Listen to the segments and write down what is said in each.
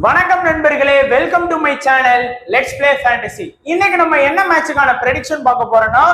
வணக்கம் நண்பர்களே, welcome to my channel let's play fantasy. இன்னைக்கு நம்ம என்ன மேட்சுக்கான ப்ரெடிக்ஷன் பார்க்க போறோம்னா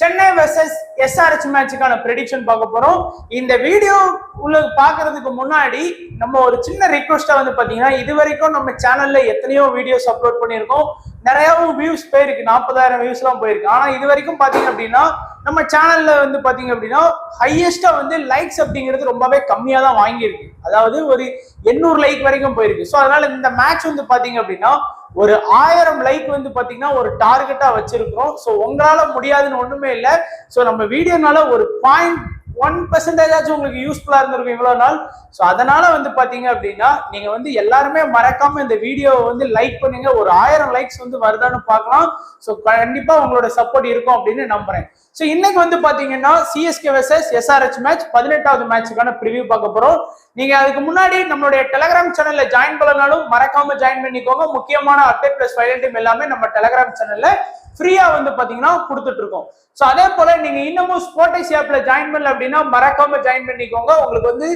சென்னை வெர்சஸ் எஸ்ஆர்எச் மேட்சுக்கான ப்ரெடிக்ஷன் பார்க்க போறோம். இந்த வீடியோ உள்ள பாக்குறதுக்கு முன்னாடி நம்ம ஒரு சின்ன ரிக்வெஸ்டா பாத்தீங்கன்னா, இது வரைக்கும் நம்ம சேனல்ல எத்தனையோ வீடியோஸ் அப்லோட் பண்ணியிருக்கோம், நிறையவும் வியூஸ் போயிருக்கு, 40,000 வியூஸ் எல்லாம் போயிருக்கு. ஆனா இது வரைக்கும் பாத்தீங்க அப்படின்னா நம்ம சேனல்ல பாத்தீங்க அப்படின்னா ஹையஸ்டா லைக்ஸ் அப்படிங்கிறது ரொம்பவே கம்மியா தான் வாங்கியிருக்கு. அதாவது ஒரு 800 லைக் வரைக்கும் போயிருக்கு. ஸோ அதனால இந்த மேட்ச் பாத்தீங்க அப்படின்னா ஒரு 1000 லைக் பாத்தீங்கன்னா ஒரு டார்கெட்டா வச்சிருக்கிறோம். ஸோ உங்களால முடியாதுன்னு ஒண்ணுமே இல்லை. ஸோ நம்ம வீடியோனால ஒரு 0.1% உங்களுக்கு யூஸ்ஃபுல்லா இருந்திருக்கும் இவ்வளவு நாள். ஸோ அதனால பாத்தீங்க அப்படின்னா நீங்க எல்லாருமே மறக்காம இந்த வீடியோவை லைக் பண்ணுங்க. ஒரு 1000 லைக்ஸ் வருதான்னு பார்க்கலாம். ஸோ கண்டிப்பா உங்களோட சப்போர்ட் இருக்கும் அப்படின்னு நம்புறேன். ஸோ இன்னைக்கு பாத்தீங்கன்னா சிஎஸ்கே வெர்சஸ் எஸ்ஆர்எச் மேட்ச் 18வது மேட்சுக்கான ப்ரிவியூ பார்க்க போறோம். நீங்க அதுக்கு முன்னாடி நம்மளுடைய டெலிகிராம் சேனல்ல ஜாயின் பண்ணனாலும் மறக்காம ஜாயின் பண்ணிக்கோங்க. முக்கியமான அப்டேட் பிளஸ் ஃபைல் டீம் எல்லாமே நம்ம டெலிகிராம் சேனல்ல ஃப்ரீயா பாத்தீங்கன்னா கொடுத்துட்டு இருக்கோம். சோ அதே போல நீங்க இன்னமும் ஸ்போர்டைஸ் ஆப்ல ஜாயின் பண்ணல அப்படின்னா மறக்காம ஜாயின் பண்ணிக்கோங்க. உங்களுக்கு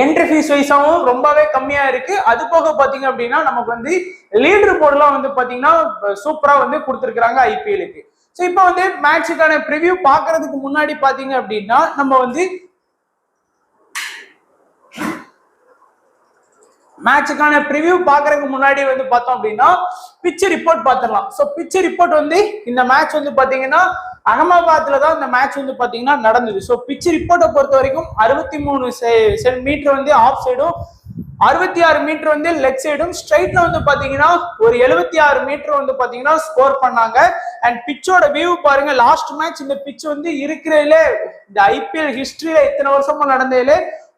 என்ட்ரி ஃபீஸ் வைஸாவும் ரொம்பவே கம்மியா இருக்கு. அது போக பாத்தீங்க அப்படின்னா நமக்கு லீடர் போர்டுலாம் பாத்தீங்கன்னா சூப்பரா கொடுத்துருக்காங்க ஐபிஎலுக்கு. ஸோ இப்போ மேட்சுக்கான ப்ரிவியூ பாக்குறதுக்கு முன்னாடி பாத்தீங்க அப்படின்னா நம்ம மேட்சுக்கான ப்ரிவியூ பாக்குறதுக்கு முன்னாடி பார்த்தோம் அப்படின்னா பிட்ச் ரிப்போர்ட் பார்த்துடலாம். ஸோ பிட்ச் ரிப்போர்ட் இந்த மேட்ச் பாத்தீங்கன்னா அகமதாபாத்ல தான் இந்த மேட்ச் பாத்தீங்கன்னா நடந்தது. ஸோ பிட்ச் ரிப்போர்ட்டை பொறுத்த வரைக்கும் 63 மீட்டர் ஆஃப் சைடும், 66 மீட்டர் லெக் சைடும், ஸ்ட்ரைட்ல பாத்தீங்கன்னா ஒரு 76 மீட்டர் பாத்தீங்கன்னா ஸ்கோர் பண்ணாங்க. அண்ட் பிச்சோட வியூ பாருங்க. லாஸ்ட் மேட்ச் இந்த பிட்ச் இருக்கிறதுல இந்த ஐபிஎல் ஹிஸ்டரியில இத்தனை வருஷமா நடந்ததுல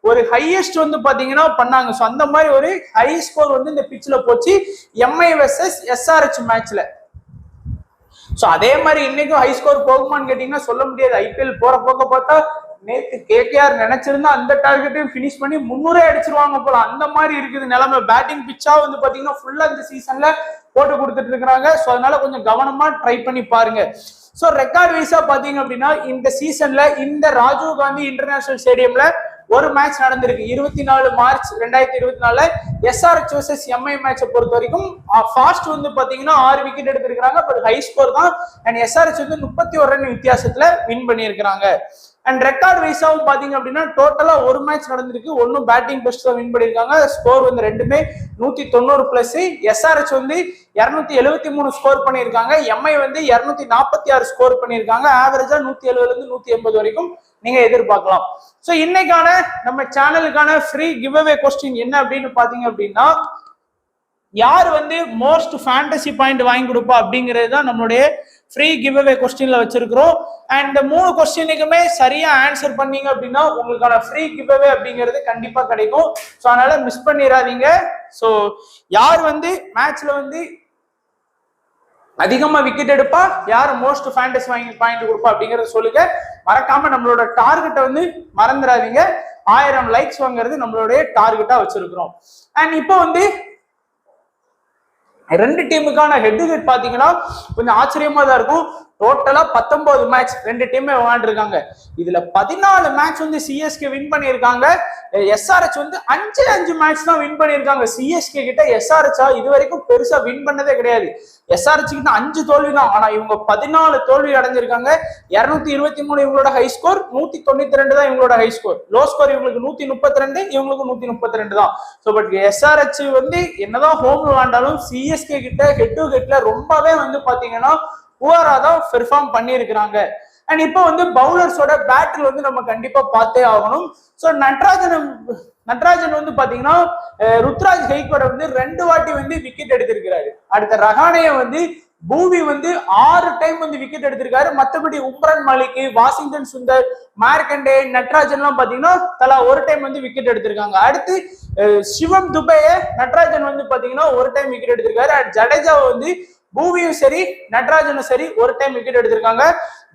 ஒரு ஹையஸ்ட் பாத்தீங்கன்னா பண்ணாங்க. ஸோ அந்த மாதிரி ஒரு ஹை ஸ்கோர் இந்த பிட்ச்ல போச்சு எம்ஐ வெர்சஸ் எஸ்ஆர்எச் மேட்ச்ல. ஸோ அதே மாதிரி இன்னைக்கும் ஹை ஸ்கோர் போகுமான்னு கேட்டீங்கன்னா சொல்ல முடியாது. ஐபிஎல் போற போக்க பார்த்தா நேற்று கேகேஆர் நினைச்சிருந்தா அந்த டார்கெட்டையும் பினிஷ் பண்ணி 300 அடிச்சிருவாங்க போல, அந்த மாதிரி இருக்குது நிலைமை. பேட்டிங் பிச்சா பாத்தீங்கன்னா ஃபுல்லா இந்த சீசன்ல போட்டு கொடுத்துட்டு இருக்கிறாங்க. ஸோ அதனால கொஞ்சம் கவனமா ட்ரை பண்ணி பாருங்க. ஸோ ரெக்கார்ட் வைஸா பாத்தீங்க அப்படின்னா இந்த சீசன்ல இந்த ராஜீவ் காந்தி இன்டர்நேஷனல் ஸ்டேடியம்ல ஒரு மேட்ச் நடந்திருக்கு. 24 மார்ச் 2024 எஸ்ஆர்எச் வெர்சஸ் எம்ஐ மேட்சை பொறுத்த வரைக்கும் ஃபாஸ்ட் பாத்தீங்கன்னா 6 விக்கெட் எடுத்திருக்காங்க. பட் ஹை ஸ்கோர் தான். அண்ட் எஸ்ஆர்எச் 31 ரன் வித்தியாசத்துல வின் பண்ணியிருக்கிறாங்க. அண்ட் ரெக்கார்ட் வைஸாவும் பாத்தீங்க அப்படின்னா டோட்டலா ஒரு மேட்ச் நடந்திருக்கு. ஒன்னும் பேட்டிங் பெஸ்ட் தான் வின் பண்ணிருக்காங்க. ஸ்கோர் ரெண்டுமே 190 பிளஸ். எஸ்ஆர்எச் 273 ஸ்கோர் பண்ணியிருக்காங்க. எம்ஐ 246 ஸ்கோர் பண்ணியிருக்காங்க. ஆவரேஜா 170 இருந்து 180 வரைக்கும் நீங்க எதிர்பார்க்கலாம். சோ இன்னைக்கான நம்ம சேனலுக்கான ஃப்ரீ கிவ் அவே கொஸ்டின் என்ன அப்படின்னு பாத்தீங்க அப்படின்னா, யார் மோஸ்ட் ஃபேண்டசி பாயிண்ட் வாங்கி கொடுப்பா அப்படிங்கிறது தான் நம்மளுடைய ஃப்ரீ கிவ் அவே கொஸ்டின்ல வச்சிருக்கிறோம். அண்ட் 3 கொஸ்டினுக்குமே சரியா ஆன்சர் பண்ணீங்க அப்படின்னா உங்களுக்கான ஃப்ரீ கிவ் அவே அப்படிங்கிறது கண்டிப்பா கிடைக்கும். ஸோ அதனால மிஸ் பண்ணிடாதீங்க. ஸோ யார் மேட்ச்ல அதிகமா விக்கெட் எடுப்பா, யார் மோஸ்ட் ஃபேண்டசி வாங்கி பாயிண்ட் கொடுப்பா அப்படிங்கறத சொல்லுங்க. மறக்காம நம்மளோட டார்கெட்டை மறந்துடாதீங்க. 1000 லைக்ஸ் வாங்குறது நம்மளுடைய டார்கெட்டா வச்சிருக்கிறோம். அண்ட் இப்போ ரெண்டு டீமுக்கான ஹெட் டு ஹெட் பாத்தீங்கன்னா கொஞ்சம் ஆச்சரியமா தான் இருக்கும். டோட்டலா 19 மேட்ச் ரெண்டு டீமே விளையாண்டுருக்காங்க. இதுல 14 மேட்ச் சிஎஸ்கே வின் பண்ணியிருக்காங்க. எஸ்ஆர்எச் 5 மேட்ச் தான் வின் பண்ணியிருக்காங்க. சிஎஸ்கே கிட்ட எஸ்ஆர்எச் இது வரைக்கும் பெருசா வின் பண்ணதே கிடையாது. எஸ்ஆர்எச் கிட்ட 5 தோல்வி தான். ஆனா இவங்க 14 தோல்வி அடைஞ்சிருக்காங்க. 223 இவங்களோட ஹை ஸ்கோர், 192 தான் இவங்களோட ஹை ஸ்கோர். லோ ஸ்கோர் இவங்களுக்கு 132, இவங்களுக்கு 132 தான். ஸோ பட் எஸ்ஆர்எச் என்னதான் ஹோம் விளையாண்டாலும் சிஎஸ்கே கிட்ட ஹெட் டு ஹெட்ல ரொம்பவே பாத்தீங்கன்னா புவரா தான் பெர்ஃபார்ம் பண்ணியிருக்கிறாங்க. அண்ட் இப்போ பவுலர்ஸோட பேட்டில் நம்ம கண்டிப்பா பார்த்தே ஆகணும். ஸோ நட்ராஜன் பாத்தீங்கன்னா ருத்ராஜ் கெய்க்வாட் 2 வாட்டி விக்கெட் எடுத்திருக்கிறாரு. அடுத்த ரஹானே பூவி 6 டைம் விக்கெட் எடுத்திருக்காரு. மற்றபடி உம்ரான் மாலிக், வாஷிங்டன் சுந்தர், மார்க்கண்டே, நட்ராஜன் எல்லாம் பாத்தீங்கன்னா தலா ஒரு டைம் விக்கெட் எடுத்திருக்காங்க. அடுத்து சிவம் துபே நட்ராஜன் பாத்தீங்கன்னா ஒரு டைம் விக்கெட் எடுத்திருக்காரு. அண்ட் ஜடேஜா பூவியும் சரி நட்ராஜனும் சரி ஒரு டைம் விக்கெட் எடுத்திருக்காங்க.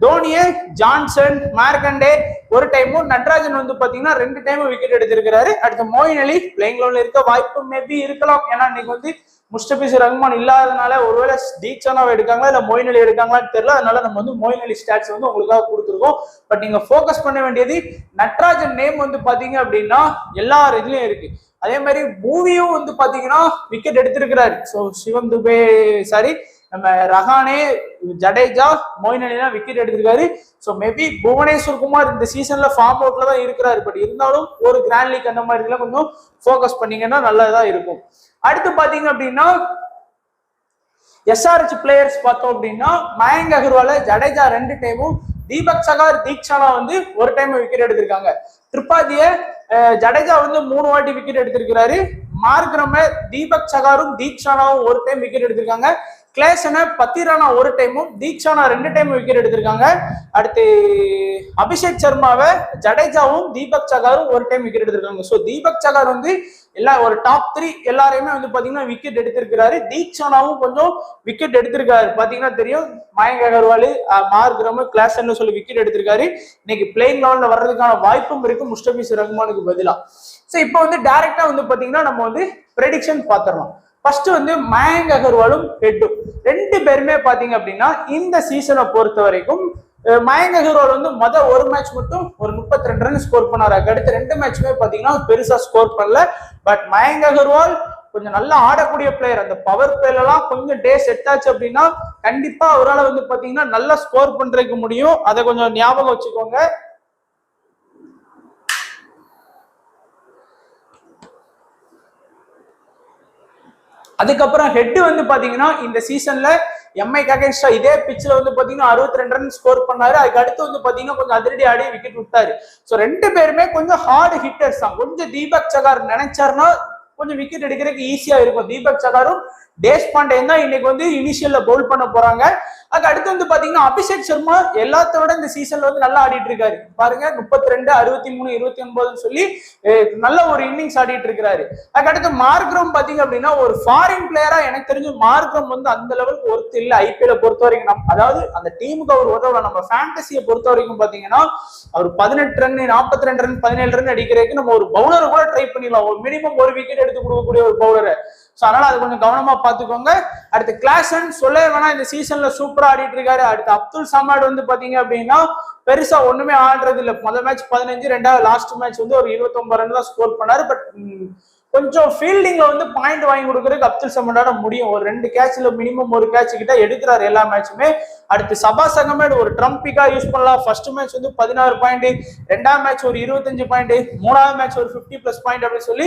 தோனியே, ஜான்சன், மார்க்கண்டே ஒரு டைமும், நட்ராஜன் பாத்தீங்கன்னா 2 டைம் விக்கெட் எடுத்திருக்கிறாரு. அடுத்து மோயின் அலி பிளேயிங் லெவல்ல இருக்க வாய்ப்பு மேபி இருக்கலாம். ஏன்னா இன்னைக்கு முஸ்டபிஸ் ரஹ்மான் இல்லாதனால ஒருவேளை தீக்ஷனாவை எடுக்காங்களா இல்ல மொயின் அலி எடுக்காங்களான்னு தெரியல. அதனால நம்ம வந்து மொயின் அலி ஸ்டாட்ஸ் வந்து உங்களுக்காக கொடுத்துருக்கோம். பட் நீங்க ஃபோக்கஸ் பண்ண வேண்டியது நட்ராஜன் நேம் வந்து பாத்தீங்க அப்படின்னா எல்லா இதுலயும் இருக்கு. அதே மாதிரி மூவியும் வந்து பாத்தீங்கன்னா விக்கெட் எடுத்திருக்கிறாரு. ஸோ சிவம் துபே சாரி நம்ம ரஹானே, ஜடேஜா, மொயின் அலி தான் விக்கெட் எடுத்திருக்காரு. ஸோ மேபி புவனேஸ்வர் குமார் இந்த சீசன்ல ஃபார்ம் அவுட்ல தான் இருக்கிறாரு. பட் இருந்தாலும் ஒரு கிராண்ட் லீக் அந்த மாதிரி கொஞ்சம் ஃபோக்கஸ் பண்ணீங்கன்னா நல்லதா இருக்கும். அடுத்து பாத்தீங்க அப்படின்னா எஸ்ஆர்ஹெச் பிளேயர்ஸ் பார்த்தோம் அப்படின்னா மயங்க் அகர்வால, ஜடேஜா 2 டைமும், தீபக் சகார், தீக்ஷனா வந்து ஒரு டைம் விக்கெட் எடுத்திருக்காங்க. திரிபாதிய ஜடேஜா வந்து 3 வாட்டி விக்கெட் எடுத்திருக்கிறாரு. மார்க்ரம, தீபக் சகாரும் தீக்ஷானாவும் ஒரு டைம் விக்கெட் எடுத்திருக்காங்க. கிளேசனை, பத்திரானா ஒரு டைமும், தீக்ஷானா 2 டைம் விக்கெட் எடுத்திருக்காங்க. அடுத்து அபிஷேக் சர்மாவை ஜடேஜாவும் தீபக் சகாரும் ஒரு டைம் விக்கெட் எடுத்திருக்காங்க. ஸோ தீபக் சகார் வந்து எல்லா ஒரு டாப் 3 எல்லாரையுமே வந்து பாத்தீங்கன்னா விக்கெட் எடுத்திருக்கிறாரு. தீக்ஷானாவும் கொஞ்சம் விக்கெட் எடுத்திருக்காரு. பாத்தீங்கன்னா தெரியும், மயங்க் அகர்வால், மார்க்ரம், கிளாசன் சொல்லி விக்கெட் எடுத்திருக்காரு. இன்னைக்கு பிளேயிங் லெவல்ல வர்றதுக்கான வாய்ப்பும் இருக்கு முஸ்டபிஸ் ரஹ்மானுக்கு பதிலா. ஸோ இப்போ வந்து டைரக்டா வந்து பாத்தீங்கன்னா நம்ம வந்து ப்ரெடிக்ஷன் பாத்திரலாம். ஃபர்ஸ்ட் வந்து மயங்க் அகர்வாலும் ஹெட்டும் 2 பேருமே பாத்தீங்க அப்படின்னா இந்த சீசனை பொறுத்த வரைக்கும் மயங்க் அகர்வால் வந்து ஒரு மேட்ச் மட்டும் ஒரு 32 ரன் ஸ்கோர் பண்ணாரு. அடுத்த 2 மேட்சுமே பாத்தீங்கன்னா பெருசா ஸ்கோர் பண்ணல. பட் மயங்க் அகர்வால் கொஞ்சம் நல்லா ஆடக்கூடிய பிளேயர். அந்த பவர் பிளேல எல்லாம் கொஞ்சம் டே செட் ஆச்சு அப்படின்னா கண்டிப்பா அவரால் வந்து பாத்தீங்கன்னா நல்லா ஸ்கோர் பண்றதுக்கு முடியும். அதை கொஞ்சம் ஞாபகம் வச்சுக்கோங்க. அதுக்கப்புறம் ஹெட் வந்து பாத்தீங்கன்னா இந்த சீசன்ல எம்ஐக்கு அகைன்ஸ்டா இதே பிச்சில் வந்து பாத்தீங்கன்னா 62 ரன் ஸ்கோர் பண்ணாரு. அதுக்கு அடுத்து வந்து பாத்தீங்கன்னா கொஞ்சம் அதிரடி ஆடி விக்கெட் விட்டாரு. ஸோ 2 பேருமே கொஞ்சம் ஹார்டு ஹிட்டர்ஸ் தான். கொஞ்சம் தீபக் சகார் நினைச்சாருன்னா கொஞ்சம் விக்கெட் எடுக்கிறதுக்கு ஈஸியா இருக்கும். தீபக் சகாரும் தேஷ்பாண்டே தான் இன்னைக்கு வந்து இனிஷியல்ல பவுல் பண்ண போறாங்க. அதுக்கு அடுத்து வந்து பாத்தீங்கன்னா அபிஷேக் சர்மா எல்லாத்தோட இந்த சீசன்ல வந்து நல்லா ஆடிட்டு இருக்காரு. பாருங்க 32, 63, 29 சொல்லி நல்ல ஒரு இன்னிங்ஸ் ஆடிட்டு இருக்காரு. அதுக்கு அடுத்து மார்க்ரம் பாத்தீங்க அப்படின்னா ஒரு ஃபாரின் பிளேயரா எனக்கு தெரிஞ்சு மார்க்ரம் வந்து அந்த லெவலுக்கு ஒர்த் இல்ல. ஐபிஎல் பொறுத்த வரைக்கும் அதாவது அந்த டீமுக்கு அவர் உதவல. நம்ம ஃபேண்டசியை பொறுத்த வரைக்கும் பாத்தீங்கன்னா அவர் 18 ரன், 42 ரன், 17 ரன் அடிக்கிறதுக்கு நம்ம ஒரு பவுலரை கூட ட்ரை பண்ணிடலாம். ஒரு மினிமம் ஒரு விக்கெட் எடுத்து கொடுக்கக்கூடிய ஒரு பவுலரை. ஸோ அதனால அது கொஞ்சம் கவனமா பாத்துக்கோங்க. அடுத்து கிளாசன் சொல்ல வேணா இந்த சீசன்ல சூப்பரா ஆடிட்டு இருக்காரு. அடுத்து அப்துல் சமாட் வந்து பாத்தீங்க அப்படின்னா பெருசா ஒண்ணுமே ஆடுறது இல்லை. முதல் மேட்ச் 15, ரெண்டாவது லாஸ்ட் மேட்ச் வந்து ஒரு 29 ரன் தான் ஸ்கோர் பண்ணாரு. பட் கொஞ்சம் ஃபீல்டிங்ல வந்து பாயிண்ட் வாங்கி கொடுக்கறதுக்கு அப்துல் சமடாட முடியும். ஒரு 2 கேட்ச்ல மினிமம் ஒரு கேட்ச் கிட்ட எடுக்கிறாரு எல்லா மேட்சுமே. அடுத்து சபாஸ் அகமட் ஒரு ட்ரம்பிக்கா யூஸ் பண்ணலாம். ஃபர்ஸ்ட் மேட்ச் வந்து 16 பாயிண்ட், 2ஆம் மேட்ச் ஒரு 25 பாயிண்ட், 3ஆவது மேட்ச் ஒரு 50+ பாயிண்ட் அப்படின்னு சொல்லி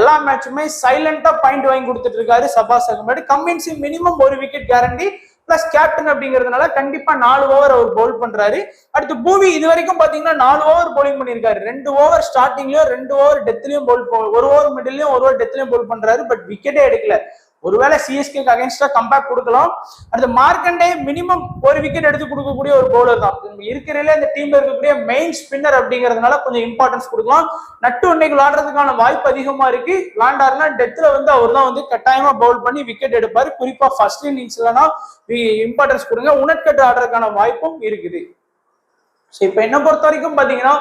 எல்லா மேட்சுமே சைலண்டா பாயிண்ட் வாங்கி கொடுத்துட்டு இருக்காரு சபாஸ் அகமட். கம்மின்ஸ் மினிமம் ஒரு விக்கெட் கேரண்டி பிளஸ் கேப்டன் அப்படிங்கிறதுனால கண்டிப்பா 4 ஓவர் அவர் பவுல் பண்றாரு. அடுத்து பூவி இது வரைக்கும் பாத்தீங்கன்னா 4 ஓவர் பவுலிங் பண்ணிருக்காரு. 2 ஓவர் ஸ்டார்டிங்லயும், 2 ஓவர் டெத்லயும் பவுல், 1 ஓவர் மிடில்லயும், 1 ஓவர் டெத்லயும் பவுல் பண்றாரு. பட் விக்கெட்டே எடுக்கல. ஒருவேளை சிஎஸ்கேக்கு அகைன்ஸ்டா கம்பேக் கொடுக்கலாம். அடுத்து மார்க்கண்டே மினிமம் ஒரு விக்கெட் எடுத்து கொடுக்கக்கூடிய ஒரு பவுலர் தான். இருக்கிறதுல இந்த டீம்ல இருக்கக்கூடிய மெயின் ஸ்பின்னர் அப்படிங்கிறதுனால கொஞ்சம் இம்பார்ட்டன்ஸ் கொடுக்கலாம். நட்டு இன்னைக்கு விளாடுறதுக்கான வாய்ப்பு அதிகமா இருக்கு. விளாண்டாருன்னா டெத்ல வந்து அவர் தான் வந்து கட்டாயமா பவுல் பண்ணி விக்கெட் எடுப்பாரு. குறிப்பா ஃபர்ஸ்ட் இன்னிங்ஸ்லனா இம்பார்ட்டன்ஸ் கொடுங்க. உனட்கட்டு ஆடுறதுக்கான வாய்ப்பும் இருக்குது. ஸோ இப்போ என்ன பொறுத்த வரைக்கும் பாத்தீங்கன்னா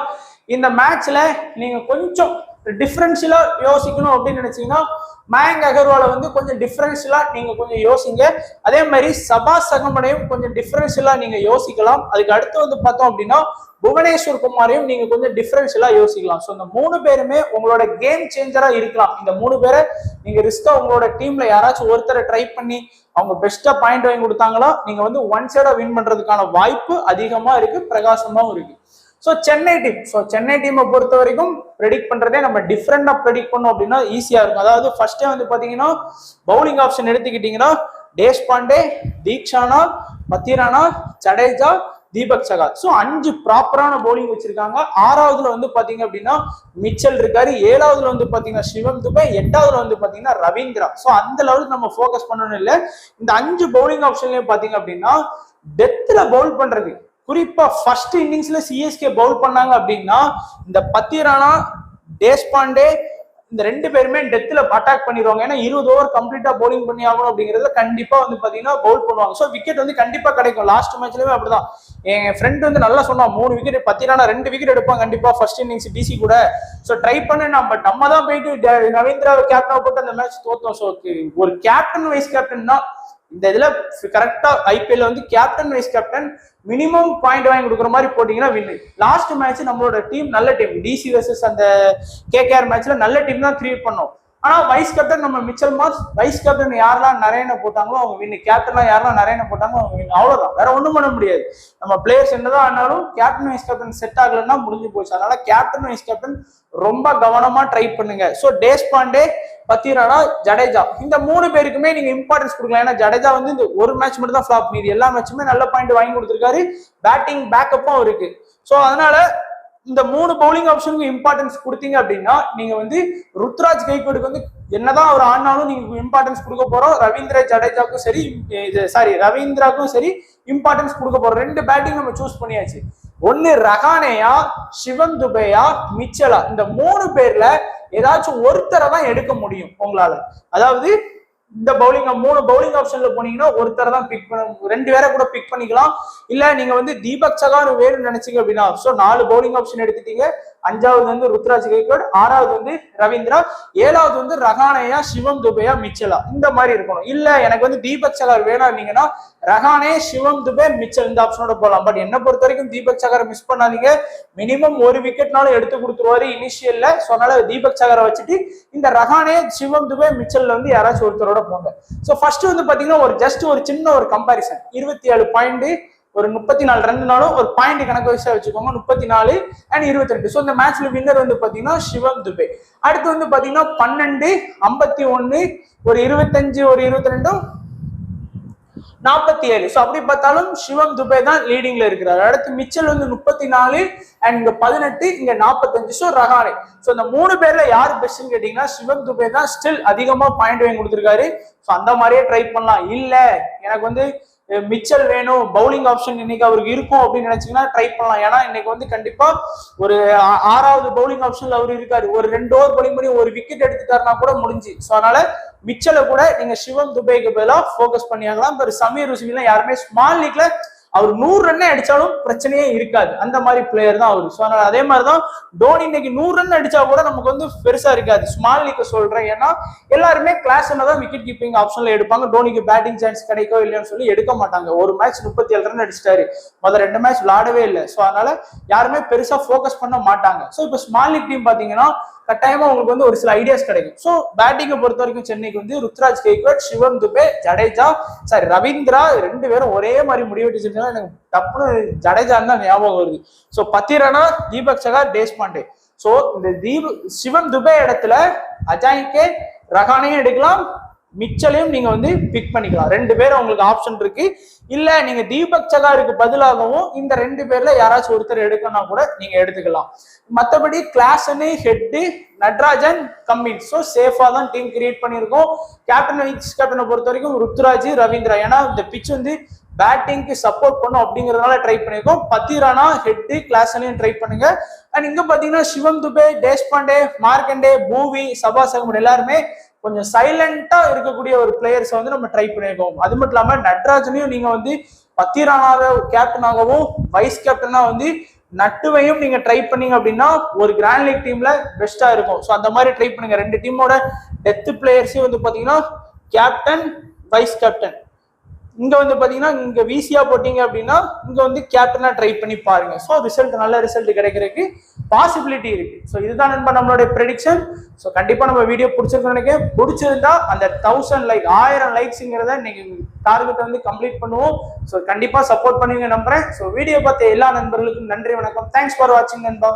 இந்த மேட்ச்ல நீங்க கொஞ்சம் டிஃபரன்ஷியலா யோசிக்கணும் அப்படின்னு நினைச்சீங்கன்னா மயங்க் அகர்வாலை வந்து கொஞ்சம் டிஃபரன்ஷியலா நீங்க கொஞ்சம் யோசிங்க. அதே மாதிரி சபாஸ் அகமடையும் கொஞ்சம் டிஃபரன்ஷியலா நீங்க யோசிக்கலாம். அதுக்கு அடுத்து வந்து பார்த்தோம் அப்படின்னா புவனேஸ்வர் குமாரையும் நீங்க கொஞ்சம் டிஃபரன்ஷியலா யோசிக்கலாம். ஸோ இந்த 3 பேருமே உங்களோட கேம் சேஞ்சரா இருக்கலாம். இந்த 3 பேரை நீங்க ரிஸ்கா உங்களோட டீம்ல யாராச்சும் ஒருத்தரை ட்ரை பண்ணி அவங்க பெஸ்டா பாயிண்ட் வாங்கி கொடுத்தாங்களா நீங்க வந்து ஒன் சைடா வின் பண்றதுக்கான வாய்ப்பு அதிகமா இருக்கு, பிரகாசமாவும் இருக்கு. ஸோ சென்னை டீமை பொறுத்த வரைக்கும் ப்ரெடிக்ட் பண்றதே நம்ம டிஃப்ரெண்டா ப்ரெடிக்ட் பண்ணோம் அப்படின்னா ஈஸியா இருக்கும். அதாவது ஃபர்ஸ்டே வந்து பாத்தீங்கன்னா பவுலிங் ஆப்ஷன் எடுத்துக்கிட்டீங்கன்னா தேஷ்பாண்டே, தீக்ஷானா, பத்திரானா, ஜடேஜா, தீபக் சகார். ஸோ 5 ப்ராப்பரான பவுலிங் வச்சிருக்காங்க. 6வதுல வந்து பாத்தீங்க அப்படின்னா மிச்சல் இருக்காரு. 7வதுல வந்து பாத்தீங்கன்னா சிவம் துபே, 8வதுல வந்து பாத்தீங்கன்னா ரவீந்திரா. ஸோ அந்த லெவலுக்கு நம்ம ஃபோக்கஸ் பண்ணணும் இல்லை. இந்த 5 பவுலிங் ஆப்ஷன்லயும் பாத்தீங்க அப்படின்னா டெத்ல பவுல் பண்றது, குறிப்பா ஃபர்ஸ்ட் இன்னிங்ஸ்ல சிஎஸ்கே பவுல் பண்ணாங்க அப்படின்னா இந்த பத்திரானா, தேஷ்பாண்டே, இந்த 2 பேருமே டெத்ல அட்டாக் பண்ணிடுவாங்க. ஏன்னா 20 ஓவர் கம்ப்ளீட்டா பவுலிங் பண்ணி ஆகணும் அப்படிங்கறத கண்டிப்பா வந்து பாத்தீங்கன்னா பவுல் பண்ணுவாங்க. ஸோ விக்கெட் வந்து கண்டிப்பா கிடைக்கும். லாஸ்ட் மேட்ச்லயுமே அப்படிதான். என் ஃப்ரெண்ட் வந்து நல்லா சொன்னா 3 விக்கெட் பத்திரானா 2 விக்கெட் எடுப்பாங்க கண்டிப்பா ஃபர்ஸ்ட் இன்னிங்ஸ் டிசி கூட. ஸோ ட்ரை பண்ண பட் நம்ம தான் போயிட்டு ரவீந்திரா கேப்டனா போட்டு அந்த மேட்ச் தோத்தோம். ஸோ ஒரு கேப்டன் வைஸ் கேப்டன் தான் இந்த இதுல கரெக்டா ஐபிஎல் வந்து captain vice captain minimum point வாங்கி கொடுக்குற மாதிரி போட்டீங்கன்னா வின்னு. லாஸ்ட் மேட்ச் நம்மளோட டீம் நல்ல டீம், டிசி வர்சஸ் அந்த கேகேஆர் மேட்ச்ல நல்ல டீம் தான் கிரியேட் பண்ணோம். ஆனா வைஸ் கேப்டன் நம்ம மிச்சல் மார்க்ஸ், வைஸ் கேப்டன் யாரெல்லாம் நிறைய போட்டாங்களோ அவங்க வின்னு, கேப்டன் யாரெல்லாம் நிறைய போட்டாங்களோ அவங்க வின்னு. அவ்வளவுதான், வேற ஒண்ணும் பண்ண முடியாது. நம்ம பிளேயர்ஸ் என்னதான் ஆனாலும் கேப்டன் வைஸ் கேப்டன் செட் ஆகலன்னா முடிஞ்சு போச்சு. அதனால கேப்டன் வைஸ் கேப்டன் ரொம்ப கவனமா ட்ரை பண்ணுங்க. ஸோ தேஷ்பாண்டே, பத்திரானா, ஜடேஜா இந்த 3 பேருக்குமே நீங்க இம்பார்ட்டன்ஸ் கொடுக்கலாம். ஏன்னா ஜடேஜா வந்து இந்த ஒரு மேட்ச் மட்டும் தான் ஃபிளாப், மீதி எல்லா மேட்சுமே நல்ல பாயிண்ட் வாங்கி கொடுத்துருக்காரு. பேட்டிங் பேக்கப்பும் இருக்கு. ஸோ அதனால இந்த 3 பவுலிங் ஆப்ஷனுக்கு இம்பார்ட்டன்ஸ் கொடுத்தீங்க அப்படின்னா நீங்க வந்து ருத்ராஜ் கைக்வாடுக்கு வந்து என்னதான் அவர் ஆனாலும் நீங்க இம்பார்ட்டன்ஸ் கொடுக்க போறோம். ரவீந்திர ஜடேஜாக்கும் சரி, ரவீந்திராக்கும் சரி இம்பார்ட்டன்ஸ் கொடுக்க போறோம். 2 பேட்டிங் நம்ம சூஸ் பண்ணியாச்சு. ஒன்னு ரஹானேயா, சிவம் துபேயா, மிச்சலா. இந்த 3 பேர்ல ஏதாச்சும் ஒருத்தரை தான் எடுக்க முடியும் உங்களால. அதாவது இந்த பவுலிங் 3 பவுலிங் ஆப்ஷன்ல போனீங்கன்னா ஒருத்தரை தான் பிக் பண்ண, 2 பேரை கூட பிக் பண்ணிக்கலாம். இல்ல நீங்க வந்து தீபக் சகார் வேணும்னு நினைச்சீங்க அப்படின்னா 4 பவுலிங் ஆப்ஷன் எடுத்துட்டீங்க. 5வது வந்து ருத்ராஜ் கைக்வாட், 6வது வந்து ரவீந்திரா, 7வது வந்து ரஹானேயா, சிவம் துபேயா, மிச்சலா. இந்த மாதிரி இருக்கணும். இல்ல எனக்கு வந்து தீபக் சகார் வேணாம்னீங்கன்னா ரஹானே, சிவம் துபே, மிச்சல் இந்த ஆப்ஷனோட போகலாம். பட் என்ன பொறுத்த வரைக்கும் தீபக் சகாரை மிஸ் பண்ணாதீங்க. மினிமம் 1 விக்கெட்னாலும் எடுத்து கொடுத்துருவாரு இனிஷியல்ல. ஸோ அதனால தீபக் சகாரை வச்சுட்டு இந்த ரஹானே, சிவம் துபே, மிச்சல்ல வந்து யாராச்சும் ஒருத்தரோட போங்க. ஸோ ஃபர்ஸ்ட் வந்து பாத்தீங்கன்னா ஒரு சின்ன ஒரு கம்பாரிசன். 27 பாயிண்ட், ஒரு 34 ரன்னாலும் ஒரு பாயிண்ட் கணக்கு வயசா வச்சுக்கோங்க. 34 and 22. ஸோ இந்த மேட்ச்ல வின்னர் வந்து பாத்தீங்கன்னா சிவம் துபே. அடுத்து வந்து பாத்தீங்கன்னா 12, 51, ஒரு 25, ஒரு 22, 47. ஸோ அப்படி பார்த்தாலும் சிவம் துபே தான் லீடிங்ல இருக்கிறார். அடுத்து மிச்சல் வந்து 34 and இங்க 18, இங்க 45. ஸோ ரஹானே. ஸோ இந்த 3 பேர்ல யார் பெஸ்ட்னு கேட்டீங்கன்னா சிவம் துபே தான் ஸ்டில் அதிகமா பாயிண்ட் வாங்கி கொடுத்துருக்காரு. ஸோ அந்த மாதிரியே ட்ரை பண்ணலாம். இல்ல எனக்கு வந்து மிச்சல் வேணும், பவுலிங் ஆப்ஷன் இன்னைக்கு அவருக்கு இருக்கும் அப்படின்னு நினைச்சீங்கன்னா ட்ரை பண்ணலாம். ஏன்னா இன்னைக்கு வந்து கண்டிப்பா ஒரு 6வது பவுலிங் ஆப்ஷன்ல அவர் இருக்காரு. ஒரு 2 ஓவர் பவுலிங் பண்ணி ஒரு விக்கெட் எடுத்துட்டாருன்னா கூட முடிஞ்சு. ஸோ அதனால மிச்சலை கூட நீங்க சிவம் துபேக்கு பதிலாக போக்கஸ் பண்ணியாகலாம். இப்போ சமீர் உஸ்மிலாம் யாருமே ஸ்மால் லீக்ல அவர் 100 ரன் அடிச்சாலும் பிரச்சனையே இருக்காது. அந்த மாதிரி பிளேயர் தான் அவரு. ஸோ அதனால அதே மாதிரிதான் டோனி இன்னைக்கு 100 ரன் அடிச்சா கூட நமக்கு வந்து பெருசா இருக்காது. ஸ்மால் லீக் சொல்றேன். ஏன்னா எல்லாருமே கிளாஸ் தான் விக்கெட் கீப்பிங் ஆப்ஷன்ல எடுப்பாங்க. டோனிக்கு பேட்டிங் சான்ஸ் கிடைக்கோ இல்லையான்னு சொல்லி எடுக்க மாட்டாங்க. ஒரு மேட்ச் 37 ரன் அடிச்சிட்டாரு, முதல் 2 மேட்ச் விளையாடவே இல்லை. ஸோ அதனால யாருமே பெருசா போக்கஸ் பண்ண மாட்டாங்க. ஸோ இப்போ ஸ்மால் லீக் டீம் பாத்தீங்கன்னா கட்டாயமா உங்களுக்கு வந்து ஒரு சில ஐடியாஸ் கிடைக்கும். ஸோ பேட்டிங்கை பொறுத்த வரைக்கும் சென்னைக்கு வந்து ருத்ராஜ் கைக்வாட், சிவம் துபே, ஜடேஜா, ரவீந்திரா 2 பேரும் ஒரே மாதிரி முடிவெட்டு எனக்கு டப்புனு ஜடேஜா தான் ஞாபகம் வருது. ஸோ பத்திரானா, தீபக் சகார், தேஷ்பாண்டே. ஸோ இந்த சிவம் துபே இடத்துல அஜாய்கே, ரஹானையும் எடுக்கலாம், மிச்சலையும் நீங்க வந்து பிக் பண்ணிக்கலாம். 2 பேரும் உங்களுக்கு ஆப்ஷன் இருக்கு. இல்ல நீங்க தீபக் சகாருக்கு பதிலாகவும் இந்த 2 பேர்ல யாராச்சும் ஒருத்தர் எடுக்கணும் கூட நீங்க எடுத்துக்கலாம். மற்றபடி கிளாசனு, ஹெட்டு, நட்ராஜன், கம்மின். ஸோ சேஃபா தான் டீம் கிரியேட் பண்ணியிருக்கோம். கேப்டன் வைஸ் கேப்டனை பொறுத்த வரைக்கும் ருத்ராஜ், ரவீந்திரா. ஏன்னா இந்த பிச் வந்து பேட்டிங்க்கு சப்போர்ட் பண்ணும் அப்படிங்கறதுனால ட்ரை பண்ணிருக்கோம். பத்திரானா, ஹெட்டு, கிளாசனையும் ட்ரை பண்ணுங்க. அண்ட் இங்க பாத்தீங்கன்னா சிவம் துபே, தேஷ்பாண்டே, மார்க்கண்டே, பூவி, சபாஸ் அகமது எல்லாருமே கொஞ்சம் சைலண்டா இருக்கக்கூடிய ஒரு பிளேயர்ஸ் வந்து நம்ம ட்ரை பண்ணியிருக்கோம். அது மட்டும் இல்லாம நட்ராஜனையும் நீங்க வந்து பத்திரானாவை கேப்டனாகவும் வைஸ் கேப்டனா வந்து நட்டுவையும் நீங்க ட்ரை பண்ணீங்க அப்படின்னா ஒரு கிராண்ட் லீக் டீம்ல பெஸ்டா இருக்கும். ஸோ அந்த மாதிரி ட்ரை பண்ணுங்க. 2 டீமோட டெத் பிளேயர்ஸையும் வந்து பாத்தீங்கன்னா கேப்டன், வைஸ் கேப்டன். இங்க வந்து பாத்தீங்கன்னா இங்க விசியா போட்டீங்க அப்படின்னா இங்க வந்து கேப்டனா ட்ரை பண்ணி பாருங்க. ஸோ ரிசல்ட் நல்ல ரிசல்ட் கிடைக்கிறதுக்கு பாசிபிலிட்டி இருக்கு. ஸோ இதுதான் நண்பா நம்மளுடைய ப்ரெடிக்ஷன். ஸோ கண்டிப்பா நம்ம வீடியோ பிடிச்சிருக்கோம் நினைக்கிறேன். பிடிச்சிருந்தா அந்த 1000 லைக் 1000 லைக்ஸ்ங்கிறத இன்னைக்கு டார்கெட் வந்து கம்ப்ளீட் பண்ணுவோம். ஸோ கண்டிப்பா சப்போர்ட் பண்ணுவீங்க நம்புறேன். ஸோ வீடியோ பார்த்த எல்லா நண்பர்களுக்கும் நன்றி, வணக்கம். தேங்க்ஸ் ஃபார் வாட்சிங் நண்பா.